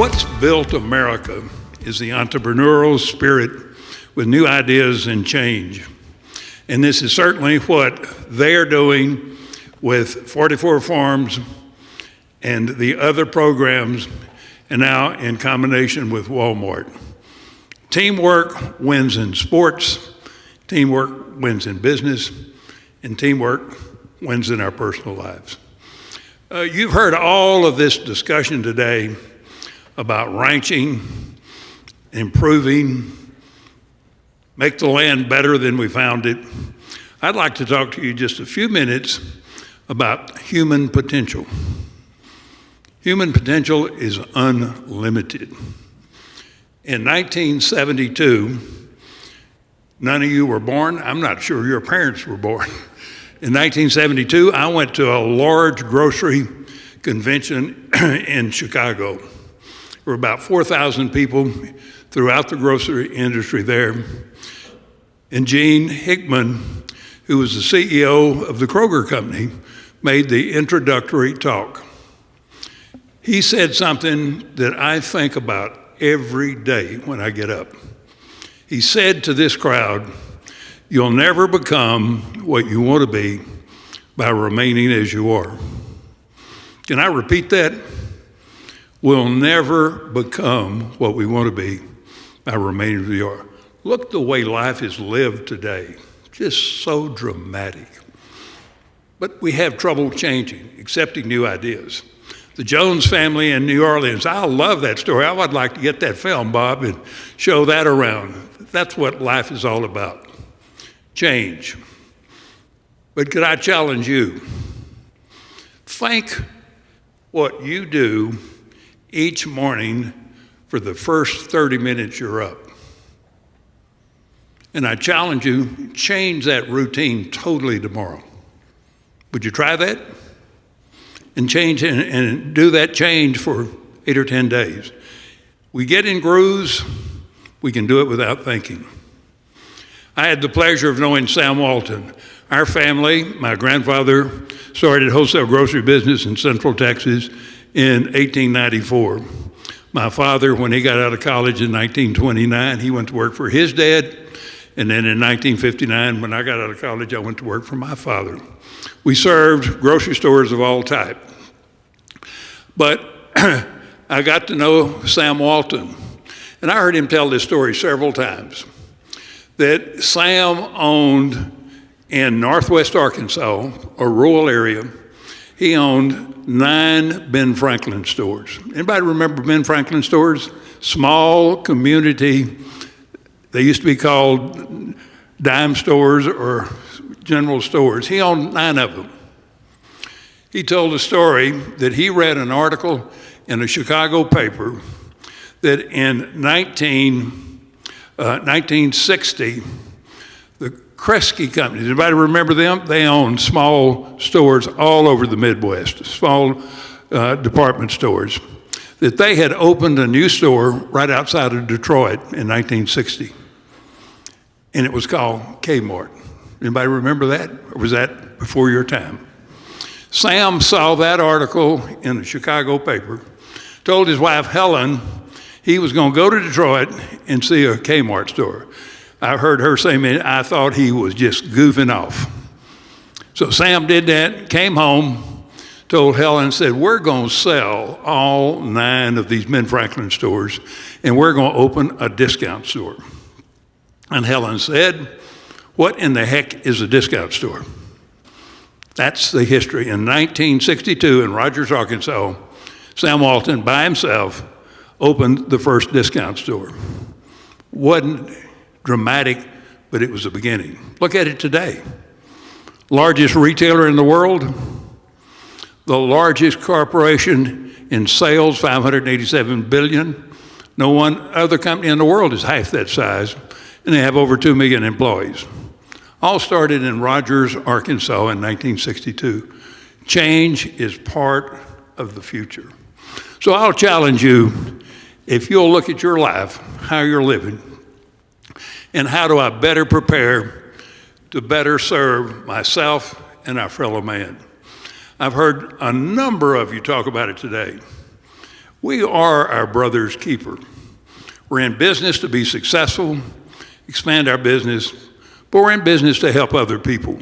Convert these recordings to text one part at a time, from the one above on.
What's built America is the entrepreneurial spirit with new ideas and change. And this is certainly what they're doing with 44 farms and the other programs, and now in combination with Walmart. Teamwork wins in sports, teamwork wins in business, and teamwork wins in our personal lives. You've heard all of this discussion today about ranching, improving, make the land better than we found it. I'd like to talk to you just a few minutes about human potential. Human potential is unlimited. In 1972, none of you were born. I'm not sure your parents were born. In 1972, I went to a large grocery convention in Chicago. There were about 4,000 people throughout the grocery industry there. And Gene Hickman, who was the CEO of the Kroger Company, made the introductory talk. He said something that I think about every day when I get up. He said to this crowd, "You'll never become what you want to be by remaining as you are." Can I repeat that? We'll never become what we want to be by remaining as we are. Look the way life is lived today, just so dramatic. But we have trouble changing, accepting new ideas. The Jones family in New Orleans, I love that story. I would like to get that film, Bob, and show that around. That's what life is all about, change. But could I challenge you? Think what you do each morning for the first 30 minutes you're up. And I challenge you, change that routine totally tomorrow. Would you try that? And change and do that change for 8 or 10 days. We get in grooves, we can do it without thinking. I had the pleasure of knowing Sam Walton. Our family, my grandfather started wholesale grocery business in Central Texas in 1894. My father, when he got out of college in 1929, he went to work for his dad. And then in 1959, when I got out of college, I went to work for my father. We served grocery stores of all type. But I got to know Sam Walton. And I heard him tell this story several times, that Sam owned in northwest Arkansas, a rural area, he owned 9 Ben Franklin stores. Anybody remember Ben Franklin stores? Small community. They used to be called dime stores or general stores. He owned 9 of them. He told a story that he read an article in a Chicago paper that in 1960, the Kresge companies, anybody remember them? They owned small stores all over the Midwest, small department stores, that they had opened a new store right outside of Detroit in 1960. And it was called Kmart. Anybody remember that? Or was that before your time? Sam saw that article in a Chicago paper, told his wife Helen he was going to go to Detroit and see a Kmart store. I heard her say, "Man, I thought he was just goofing off." So Sam did that, came home, told Helen, said, "We're going to sell all 9 of these Ben Franklin stores, and we're going to open a discount store." And Helen said, "What in the heck is a discount store?" That's the history. In 1962 in Rogers, Arkansas, Sam Walton, by himself, opened the first discount store. Wasn't dramatic, but it was the beginning. Look at it today. Largest retailer in the world, the largest corporation in sales, $587 billion. No one other company in the world is half that size, and they have over 2 million employees. All started in Rogers, Arkansas in 1962. Change is part of the future. So I'll challenge you, if you'll look at your life, how you're living, and how do I better prepare to better serve myself and our fellow man. I've heard a number of you talk about it today. We are our brother's keeper. We're in business to be successful, expand our business, but we're in business to help other people.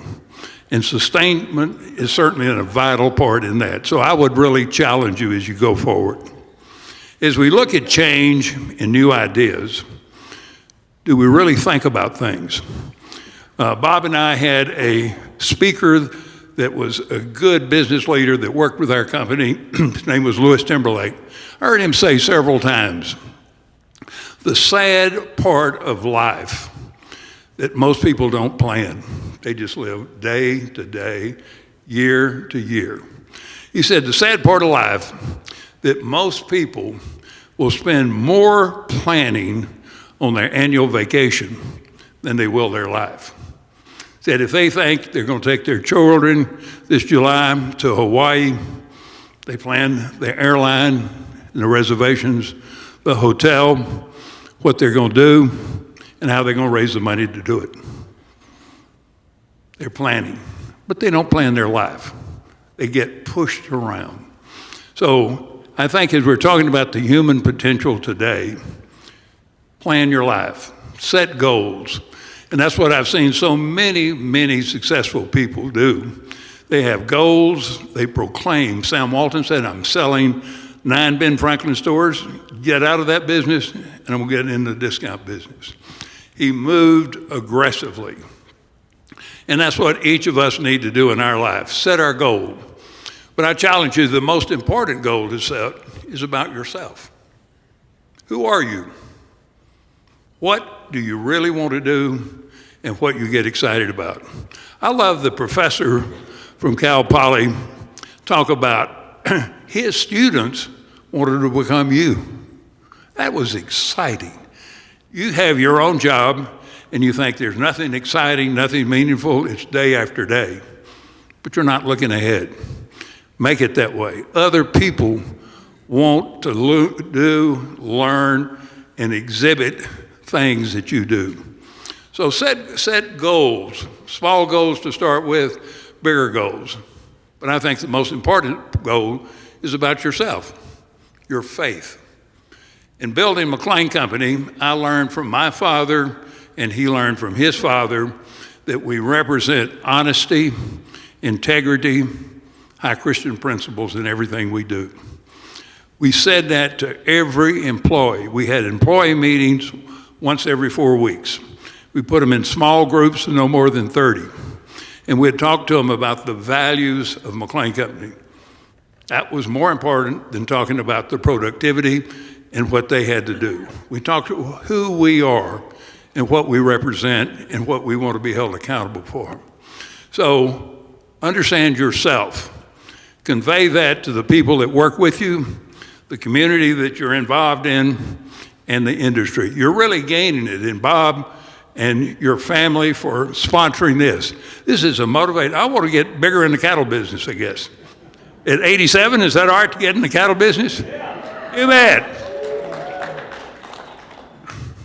And sustainment is certainly a vital part in that. So I would really challenge you as you go forward. As we look at change and new ideas, do we really think about things? Bob and I had a speaker that was a good business leader that worked with our company. His name was Louis Timberlake. I heard him say several times, the sad part of life that most people don't plan. They just live day to day, year to year. He said the sad part of life that most people will spend more planning on their annual vacation than they will their life. Said if they think they're going to take their children this July to Hawaii, they plan the airline and the reservations, the hotel, what they're going to do, and how they're going to raise the money to do it. They're planning, but they don't plan their life. They get pushed around. So I think as we're talking about the human potential today, plan your life, set goals. And that's what I've seen so many successful people do. They have goals, they proclaim. Sam Walton said, I'm selling 9 Ben Franklin stores, get out of that business, and I'm going to get into the discount business. He moved aggressively. And that's what each of us need to do in our life, set our goal. But I challenge you, the most important goal to set is about yourself. Who are you? What do you really want to do and what you get excited about? I love the professor from Cal Poly talk about his students wanted to become you. That was exciting. You have your own job and you think there's nothing exciting, nothing meaningful, it's day after day, but you're not looking ahead. Make it that way. Other people want to do, learn, and exhibit things that you do. So set goals, small goals to start with, bigger goals. But I think the most important goal is about yourself, your faith. In building McLean Company, I learned from my father, and he learned from his father, that we represent honesty, integrity, high Christian principles in everything we do. We said that to every employee. We had employee meetings once every 4 weeks. We put them in small groups of no more than 30. And we'd talk to them about the values of McLean Company. That was more important than talking about the productivity and what they had to do. We talked to who we are and what we represent and what we want to be held accountable for. So understand yourself. Convey that to the people that work with you, the community that you're involved in, and the industry. You're really gaining it. And Bob and your family for sponsoring this. This is a motivation. I want to get bigger in the cattle business, I guess. At 87, is that all right to get in the cattle business? Yeah. You bet.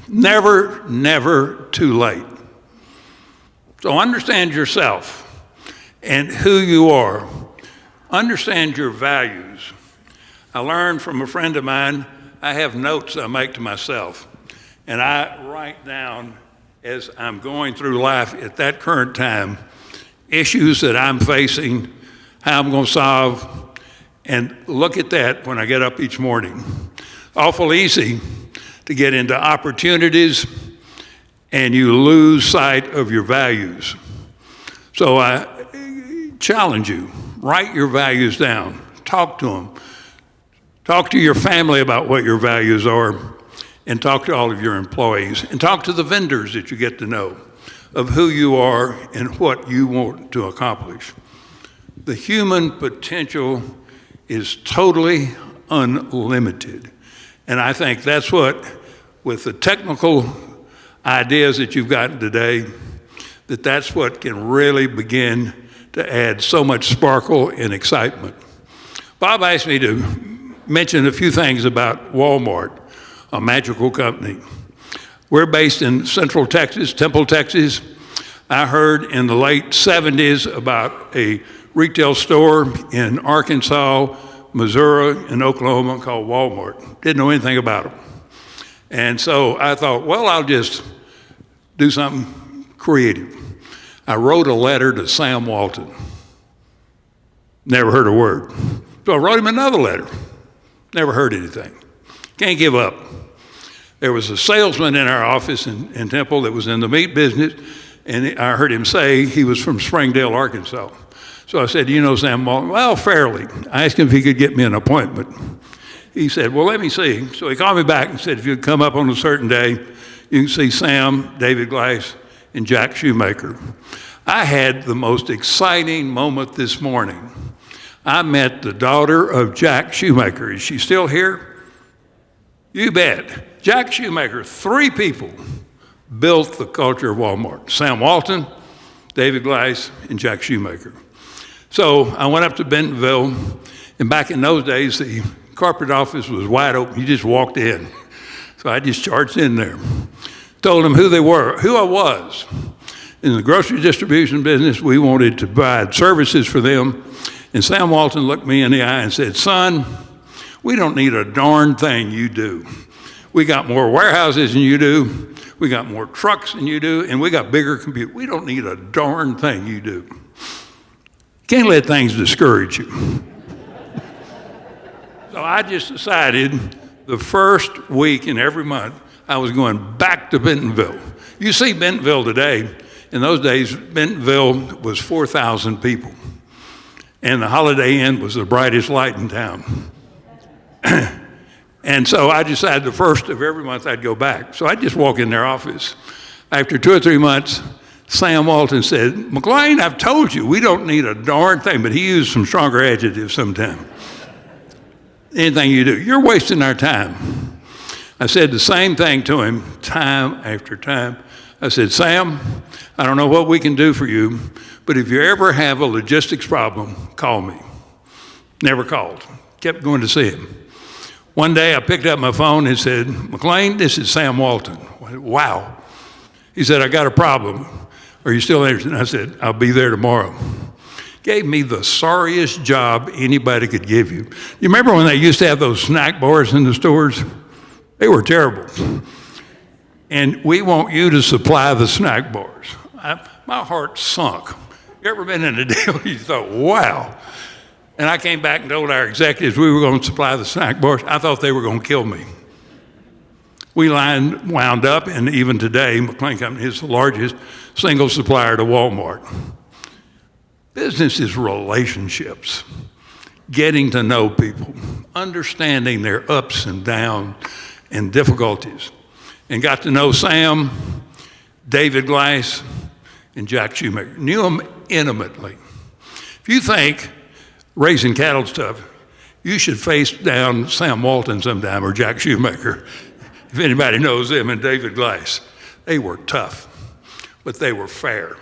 Never too late. So understand yourself and who you are. Understand your values. I learned from a friend of mine, I have notes I make to myself, and I write down as I'm going through life at that current time, issues that I'm facing, how I'm going to solve, and look at that when I get up each morning. Awful easy to get into opportunities and you lose sight of your values. So I challenge you, write your values down, talk to them. Talk to your family about what your values are, and talk to all of your employees, and talk to the vendors that you get to know of who you are and what you want to accomplish. The human potential is totally unlimited. And I think that's what, with the technical ideas that you've gotten today, that's what can really begin to add so much sparkle and excitement. Bob asked me to mention a few things about Walmart, a magical company. We're based in Central Texas, Temple, Texas. I heard in the late 70s about a retail store in Arkansas Missouri and Oklahoma called Walmart. Didn't know anything about them. And so I thought, well, I'll just do something creative. I wrote a letter to Sam Walton. Never heard a word. So I wrote him another letter. Never heard anything. Can't give up. There was a salesman in our office in Temple that was in the meat business, and I heard him say he was from Springdale, Arkansas. So I said, "Do you know Sam Walton?" "Well, fairly." I asked him if he could get me an appointment. He said, "Well, let me see." So he called me back and said, "If you'd come up on a certain day, you can see Sam, David Gleiss, and Jack Shoemaker." I had the most exciting moment this morning. I met the daughter of Jack Shoemaker. Is she still here? You bet. Jack Shoemaker, 3 people built the culture of Walmart. Sam Walton, David Gleiss, and Jack Shoemaker. So I went up to Bentonville, and back in those days, the corporate office was wide open. You just walked in. So I just charged in there. Told them who they were, who I was. In the grocery distribution business, we wanted to provide services for them. And Sam Walton looked me in the eye and said, "Son, we don't need a darn thing you do. We got more warehouses than you do. We got more trucks than you do, and we got bigger computers. We don't need a darn thing you do. Can't let things discourage you." So I just decided the first week in every month, I was going back to Bentonville. You see Bentonville today. In those days, Bentonville was 4,000 people. And the Holiday Inn was the brightest light in town. And so I decided the first of every month I'd go back. So I'd just walk in their office. After 2 or 3 months, Sam Walton said, "McLean, I've told you, we don't need a darn thing," but he used some stronger adjectives sometimes. "Anything you do, you're wasting our time." I said the same thing to him time after time. I said, "Sam, I don't know what we can do for you, but if you ever have a logistics problem, call me." Never called. Kept going to see him. One day I picked up my phone and said, "McLean, this is Sam Walton." I said, "Wow." He said, "I got a problem. Are you still interested?" And I said, "I'll be there tomorrow." Gave me the sorriest job anybody could give you. You remember when they used to have those snack bars in the stores? They were terrible. And we want you to supply the snack bars. My heart sunk. You ever been in a deal you thought, wow. And I came back and told our executives we were going to supply the snack bars. I thought they were going to kill me. We wound up, and even today, McLean Company is the largest single supplier to Walmart. Business is relationships, getting to know people, understanding their ups and downs and difficulties. And got to know Sam, David Gleiss, and Jack Shoemaker. Knew them intimately. If you think raising cattle stuff, you should face down Sam Walton sometime or Jack Shoemaker. If anybody knows them, and David Gleiss. They were tough, but they were fair.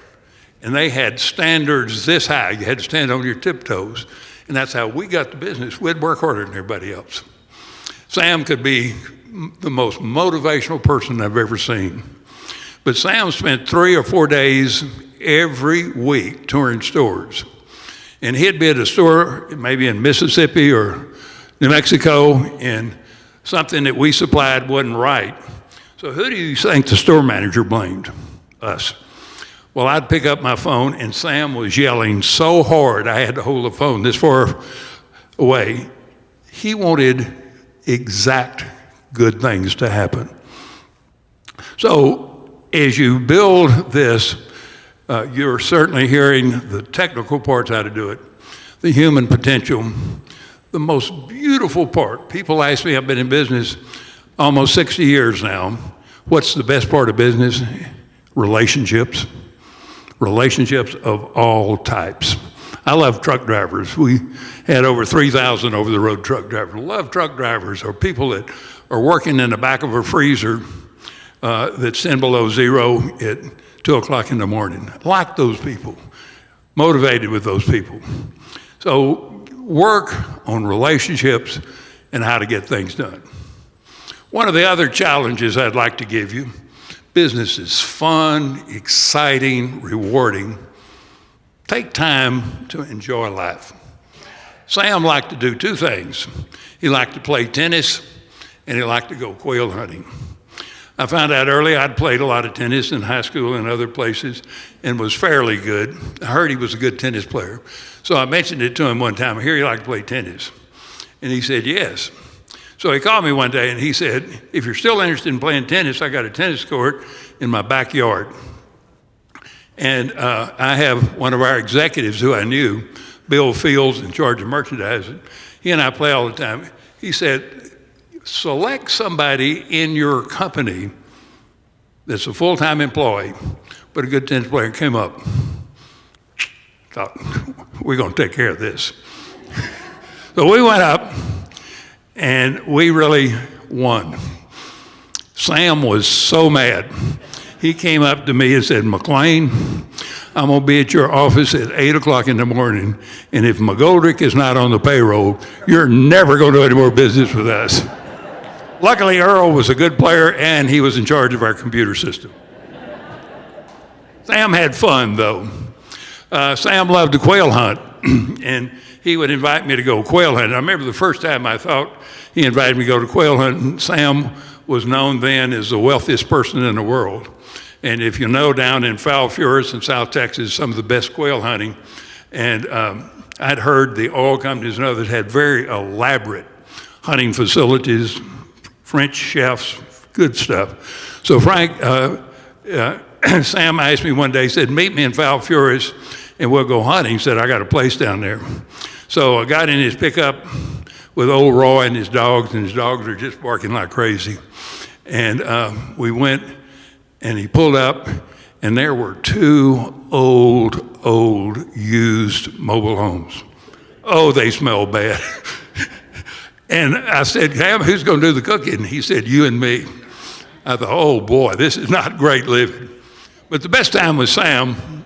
And they had standards this high. You had to stand on your tiptoes. And that's how we got the business. We'd work harder than everybody else. Sam could be the most motivational person I've ever seen. But Sam spent 3 or 4 days every week touring stores. And he'd be at a store, maybe in Mississippi or New Mexico, and something that we supplied wasn't right. So who do you think the store manager blamed? Us. Well, I'd pick up my phone, and Sam was yelling so hard I had to hold the phone this far away. He wanted exact good things to happen. So as you build this, you're certainly hearing the technical parts, how to do it, the human potential, the most beautiful part. People ask me, I've been in business almost 60 years now, what's the best part of business? Relationships. Relationships of all types. I love truck drivers. We had over 3,000 over-the-road truck drivers. Love truck drivers, or people that are working in the back of a freezer that's 10 below zero at 2 o'clock in the morning. Like those people, motivated with those people. So work on relationships and how to get things done. One of the other challenges I'd like to give you, business is fun, exciting, rewarding. Take time to enjoy life. Sam liked to do two things. He liked to play tennis, and he liked to go quail hunting. I found out early I'd played a lot of tennis in high school and other places and was fairly good. I heard he was a good tennis player. So I mentioned it to him one time. I hear you like to play tennis. And he said, yes. So he called me one day and he said, if you're still interested in playing tennis, I got a tennis court in my backyard. And I have one of our executives who I knew, Bill Fields, in charge of merchandising. He and I play all the time. He said, select somebody in your company that's a full-time employee, but a good tennis player. Came up. Thought, we're going to take care of this. So we went up, and we really won. Sam was so mad. He came up to me and said, McLean, I'm going to be at your office at 8 o'clock in the morning, and if McGoldrick is not on the payroll, you're never going to do any more business with us. Luckily, Earl was a good player, and he was in charge of our computer system. Sam had fun, though. Sam loved to quail hunt, and he would invite me to go quail hunting. I remember the first time I thought he invited me to go to quail hunting. Sam was known then as the wealthiest person in the world. And if you know, down in Foul Fjords in South Texas, some of the best quail hunting. And I'd heard the oil companies and others had very elaborate hunting facilities, French chefs, good stuff. So Frank, Sam asked me one day, he said, meet me in Foul Fjords and we'll go hunting. He said, I got a place down there. So I got in his pickup with old Roy and his dogs are just barking like crazy. And we went, and he pulled up, and there were two old used mobile homes. Oh, they smell bad. And I said, Cam, who's going to do the cooking? He said, you and me. I thought, oh boy, this is not great living. But the best time was Sam,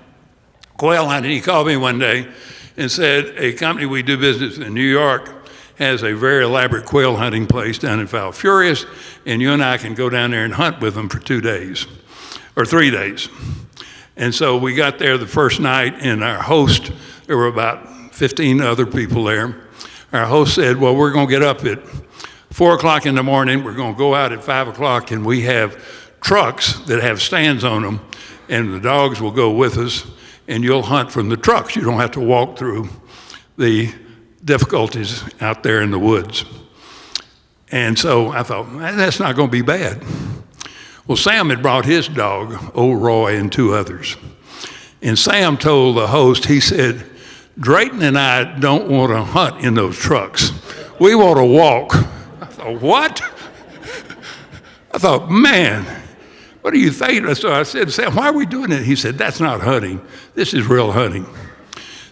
quail hunting. He called me one day and said, a company we do business in New York has a very elaborate quail hunting place down in Foul Furious, and you and I can go down there and hunt with them for 2 days, or 3 days. And so we got there the first night, and our host, there were about 15 other people there. Our host said, well, we're going to get up at 4 o'clock in the morning. We're going to go out at 5 o'clock, and we have trucks that have stands on them, and the dogs will go with us, and you'll hunt from the trucks. You don't have to walk through the difficulties out there in the woods. And so I thought, that's not going to be bad. Well, Sam had brought his dog, old Roy, and 2 others. And Sam told the host, he said, Drayton and I don't want to hunt in those trucks. We want to walk. I thought, what? I thought, man, what do you think? So I said, Sam, why are we doing it? He said, that's not hunting. This is real hunting.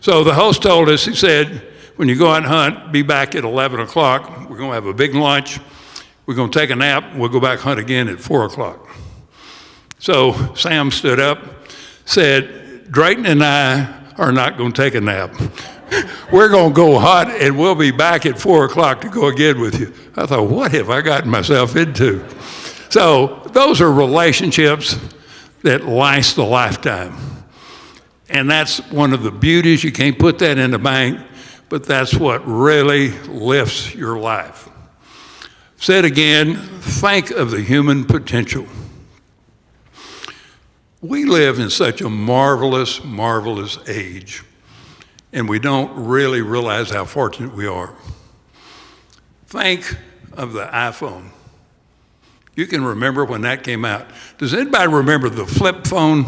So the host told us, he said, when you go out and hunt, be back at 11 o'clock. We're going to have a big lunch. We're going to take a nap. We'll go back hunt again at 4 o'clock. So Sam stood up, said, Drayton and I are not going to take a nap. We're going to go hunt, and we'll be back at 4 o'clock to go again with you. I thought, what have I gotten myself into? So those are relationships that last a lifetime. And that's one of the beauties. You can't put that in the bank, but that's what really lifts your life. Said again, think of the human potential. We live in such a marvelous, marvelous age, and we don't really realize how fortunate we are. Think of the iPhone. You can remember when that came out. Does anybody remember the flip phone?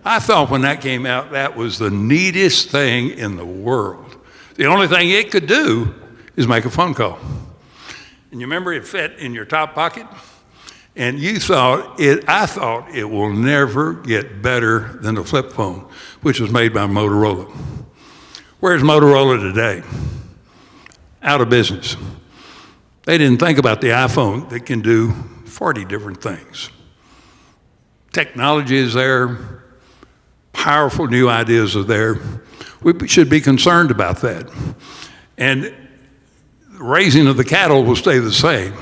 I thought when that came out, that was the neatest thing in the world. The only thing it could do is make a phone call. And you remember it fit in your top pocket? And I thought it will never get better than the flip phone, which was made by Motorola. Where's Motorola today? Out of business. They didn't think about the iPhone that can do 40 different things. Technology is there. Powerful new ideas are there. We should be concerned about that. And the raising of the cattle will stay the same.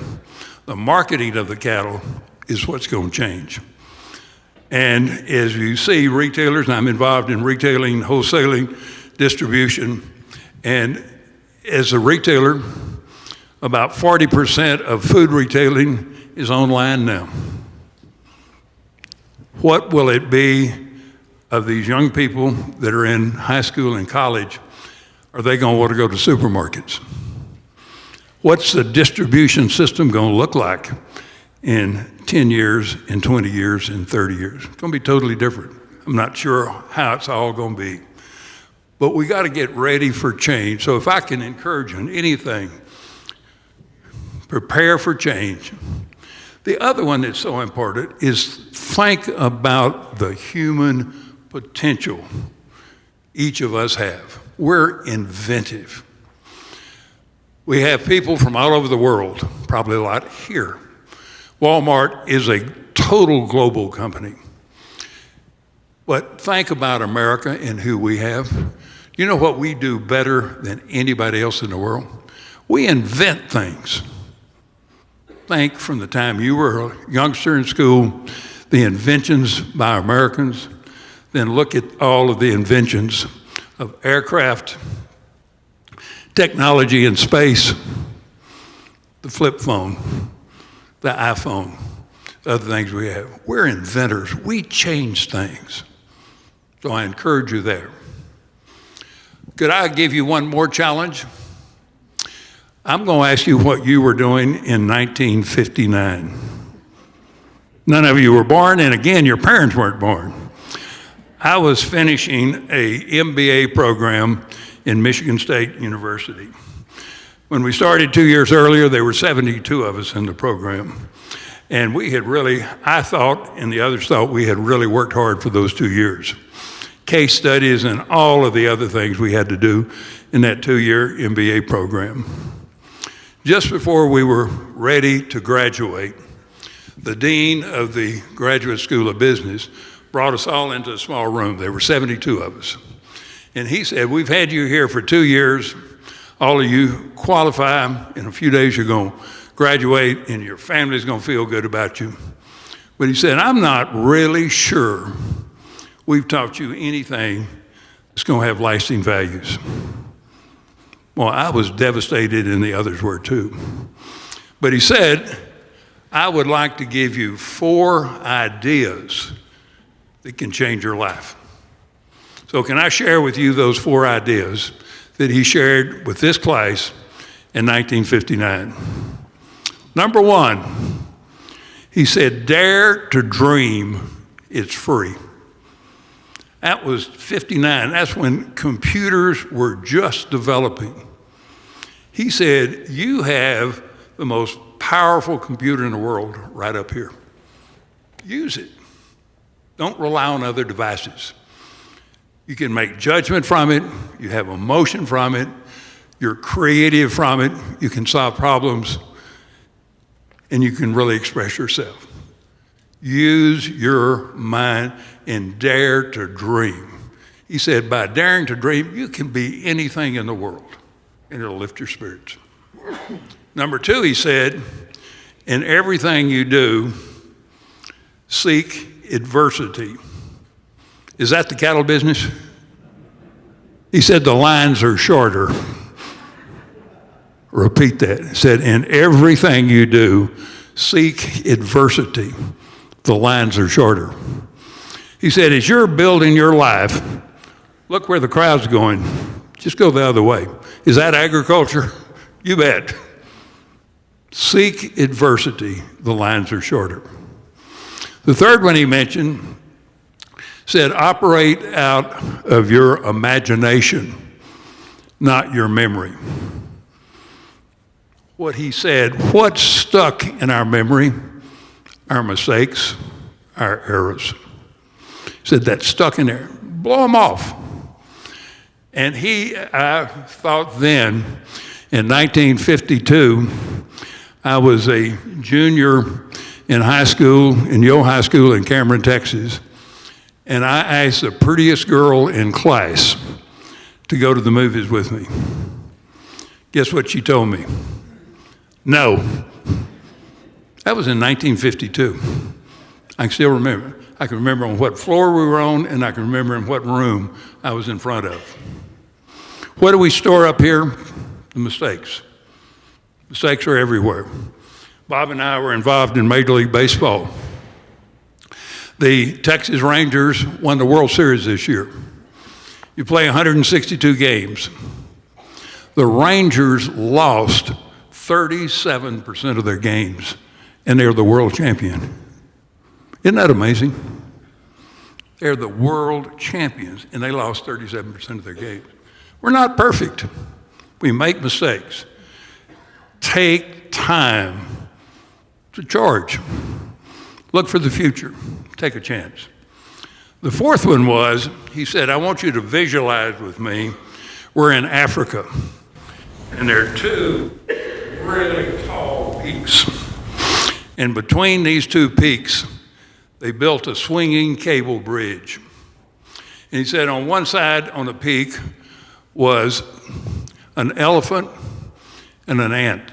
The marketing of the cattle is what's going to change. And as you see, retailers, and I'm involved in retailing, wholesaling, distribution, And as a retailer, about 40% of food retailing is online now. What will it be of these young people that are in high school and college? Are they going to want to go to supermarkets? What's the distribution system going to look like in 10 years, in 20 years, in 30 years? It's going to be totally different. I'm not sure how it's all going to be. But we got to get ready for change. So if I can encourage you in anything, prepare for change. The other one that's so important is think about the human potential each of us have. We're inventive. We have people from all over the world, probably a lot here. Walmart is a total global company. But think about America and who we have. You know what we do better than anybody else in the world? We invent things. Think from the time you were a youngster in school, the inventions by Americans, then look at all of the inventions of aircraft, technology in space, the flip phone, the iPhone, other things we have. We're inventors. We change things. So I encourage you there. Could I give you one more challenge? I'm going to ask you what you were doing in 1959. None of you were born, and again, your parents weren't born. I was finishing an MBA program in Michigan State University. When we started 2 years earlier, there were 72 of us in the program. And we had really, I thought, and the others thought, we had really worked hard for those 2 years. Case studies and all of the other things we had to do in that 2-year MBA program. Just before we were ready to graduate, the dean of the Graduate School of Business brought us all into a small room. There were 72 of us. And he said, we've had you here for 2 years. All of you qualify. In a few days, you're going to graduate, and your family's going to feel good about you. But he said, I'm not really sure we've taught you anything that's going to have lasting values. Well, I was devastated, and the others were too. But he said, I would like to give you 4 ideas that can change your life. So can I share with you those 4 ideas that he shared with this class in 1959? Number 1, he said, dare to dream, it's free. That was 59. That's when computers were just developing. He said, you have the most powerful computer in the world right up here. Use it. Don't rely on other devices. You can make judgment from it. You have emotion from it. You're creative from it. You can solve problems. And you can really express yourself. Use your mind and dare to dream. He said, by daring to dream, you can be anything in the world, and it'll lift your spirits. Number 2, he said, in everything you do, seek adversity. Is that the cattle business? He said, the lines are shorter. Repeat that. He said, in everything you do, seek adversity. The lines are shorter. He said, as you're building your life, look where the crowd's going. Just go the other way. Is that agriculture? You bet. Seek adversity. The lines are shorter. The third one he mentioned said, operate out of your imagination, not your memory. What he said, what's stuck in our memory? Our mistakes, our errors. He said, that's stuck in there. Blow them off. And I thought then, in 1952, I was a junior in high school, in Yo High School in Cameron, Texas. And I asked the prettiest girl in class to go to the movies with me. Guess what she told me? No. That was in 1952. I can still remember. I can remember on what floor we were on, and I can remember in what room I was in front of. What do we store up here? The mistakes. Mistakes are everywhere. Bob and I were involved in Major League Baseball. The Texas Rangers won the World Series this year. You play 162 games. The Rangers lost 37% of their games, and they're the world champion. Isn't that amazing? They're the world champions, and they lost 37% of their games. We're not perfect. We make mistakes. Take time to charge. Look for the future. Take a chance. The fourth one was, he said, I want you to visualize with me, we're in Africa, and there are two really tall peaks. And between these two peaks, they built a swinging cable bridge. And he said on one side on the peak was an elephant and an ant.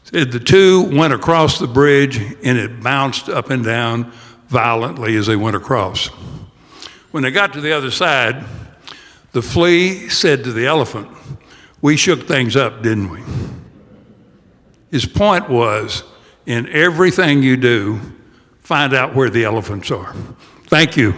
Said the two went across the bridge and it bounced up and down violently as they went across. When they got to the other side, the flea said to the elephant, we shook things up, didn't we? His point was, in everything you do, find out where the elephants are. Thank you.